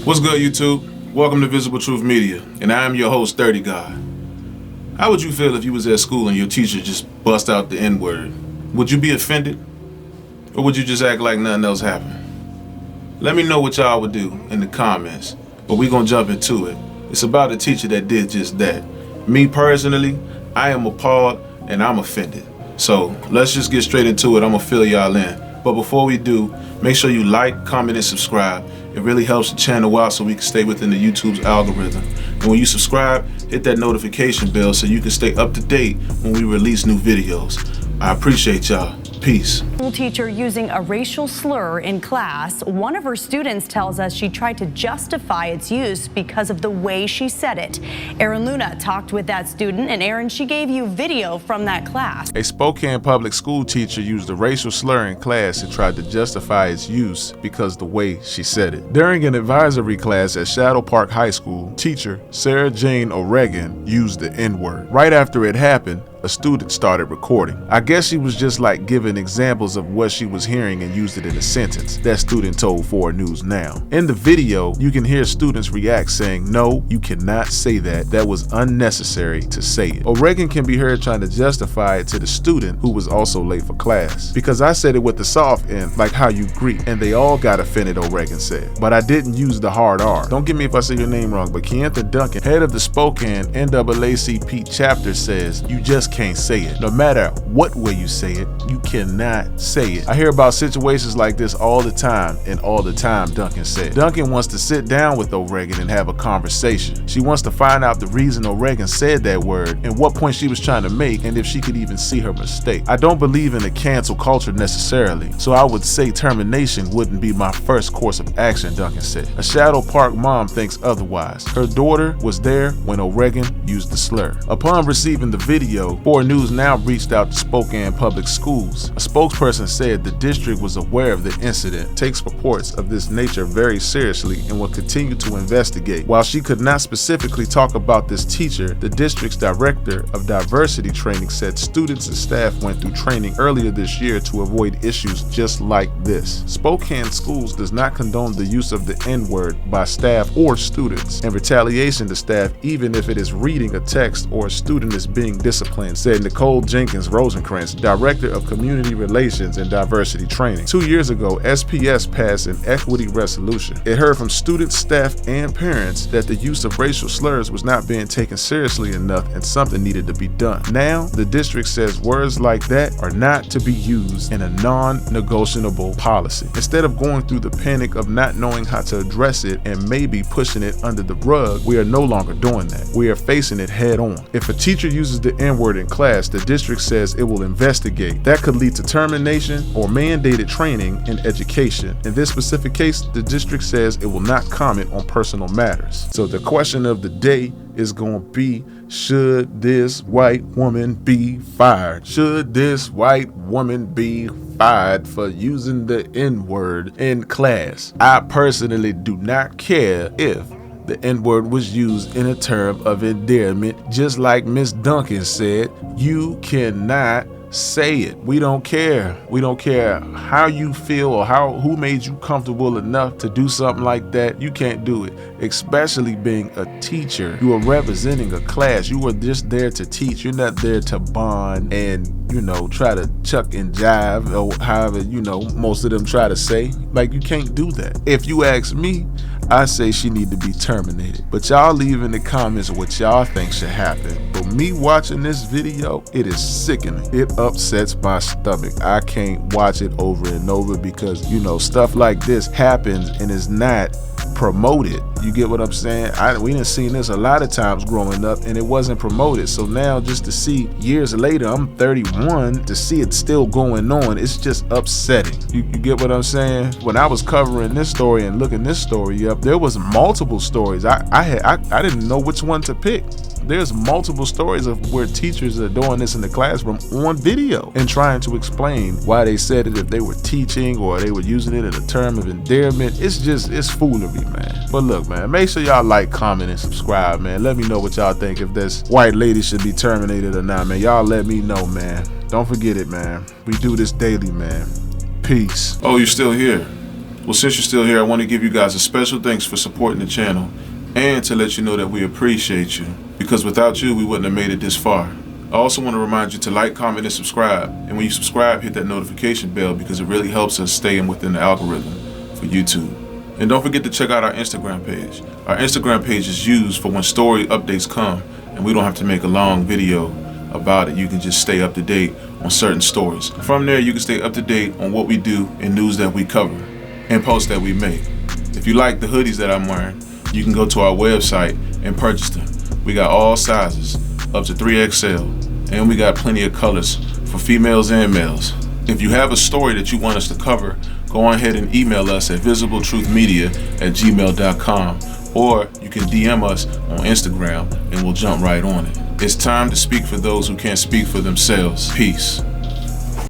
What's good, YouTube? Welcome to Visible Truth Media, and I am your host, 30 God. How would you feel if you was at school and your teacher just bust out the N-word? Would you be offended? Or would you just act like nothing else happened? Let me know what y'all would do in the comments, but we gonna jump into it. It's about a teacher that did just that. Me personally, I am appalled and I'm offended. So let's just get straight into it. I'm gonna fill y'all in. But before we do, make sure you like, comment, and subscribe. It really helps the channel out so we can stay within the YouTube's algorithm. And when you subscribe, hit that notification bell so you can stay up to date when we release new videos. I appreciate y'all. Peace. School teacher using a racial slur in class. One of her students tells us she tried to justify its use because of the way she said it. Aaron Luna talked with that student, and Aaron, she gave you video from that class. A Spokane public school teacher used a racial slur in class and tried to justify its use because the way she said it. During an advisory class at Shadle Park High School, teacher sarah-oregan used the N-word. Right after it happened, a student started recording. I guess she was just like giving examples of what she was hearing and used it in a sentence. That student told 4 News Now. In the video, you can hear students react saying, "No, you cannot say that. That was unnecessary to say it." Oregon can be heard trying to justify it to the student who was also late for class. "Because I said it with the soft end, like how you greet, and they all got offended," Oregon said. "But I didn't use the hard R." Don't get me if I say your name wrong, but Keantha Duncan, head of the Spokane NAACP chapter, says, "You just can't say it. No matter what way you say it, you cannot say it." I hear about situations like this all the time, and all the time, Duncan said. Duncan wants to sit down with Oregon and have a conversation. She wants to find out the reason Oregon said that word and what point she was trying to make, and if she could even see her mistake. "I don't believe in a cancel culture necessarily, so I would say termination wouldn't be my first course of action," Duncan said. A Shadle Park mom thinks otherwise. Her daughter was there when Oregon used the slur. Upon receiving the video, 4 News Now reached out to Spokane Public Schools. A spokesperson said the district was aware of the incident, takes reports of this nature very seriously, and will continue to investigate. While she could not specifically talk about this teacher, the district's director of diversity training said students and staff went through training earlier this year to avoid issues just like this. Spokane Schools does not condone the use of the N-word by staff or students, and retaliation to staff, even if it is reading a text or a student is being disciplined, said Nicole Jenkins Rosenkrantz, Director of Community Relations and Diversity Training. 2 years ago, SPS passed an equity resolution. It heard from students, staff, and parents that the use of racial slurs was not being taken seriously enough and something needed to be done. Now, the district says words like that are not to be used in a non-negotiable policy. Instead of going through the panic of not knowing how to address it and maybe pushing it under the rug, we are no longer doing that. We are facing it head on. If a teacher uses the N-word in class, the district says it will investigate. That could lead to termination or mandated training in education. In this specific case, the district says it will not comment on personal matters. So the question of the day is going to be, should this white woman be fired? Should this white woman be fired for using the N-word in class? I personally do not care if the N-word was used in a term of endearment. Just like Miss Duncan said, you cannot say it. We don't care. We don't care how you feel or who made you comfortable enough to do something like that. You can't do it, especially being a teacher. You are representing a class. You are just there to teach. You're not there to bond and, try to chuck and jive or however, most of them try to say. Like, you can't do that. If you ask me, I say she need to be terminated. But y'all leave in the comments what y'all think should happen. But me watching this video, it is sickening. It upsets my stomach. I can't watch it over and over because, stuff like this happens and is not promoted. You get what I'm saying? We done seen this a lot of times growing up and it wasn't promoted. So now just to see years later, I'm 31, to see it still going on, it's just upsetting. You get what I'm saying? When I was covering this story and looking this story up, there was multiple stories. I didn't know which one to pick. There's multiple stories of where teachers are doing this in the classroom on video and trying to explain why they said it if they were teaching or they were using it in a term of endearment. It's foolery, man. But look, man, make sure y'all like, comment, and subscribe, man. Let me know what y'all think, if this white lady should be terminated or not, man. Y'all let me know, man. Don't forget it, man. We do this daily, man. Peace. Oh, you still here? Well, since you're still here, I want to give you guys a special thanks for supporting the channel and to let you know that we appreciate you, because without you, we wouldn't have made it this far. I also want to remind you to like, comment, and subscribe. And when you subscribe, hit that notification bell because it really helps us stay within the algorithm for YouTube. And don't forget to check out our Instagram page. Our Instagram page is used for when story updates come and we don't have to make a long video about it. You can just stay up to date on certain stories. From there, you can stay up to date on what we do and news that we cover and posts that we make. If you like the hoodies that I'm wearing, you can go to our website and purchase them. We got all sizes, up to 3XL, and we got plenty of colors for females and males. If you have a story that you want us to cover, go ahead and email us at visibletruthmedia@gmail.com, or you can DM us on Instagram and we'll jump right on it. It's time to speak for those who can't speak for themselves. Peace.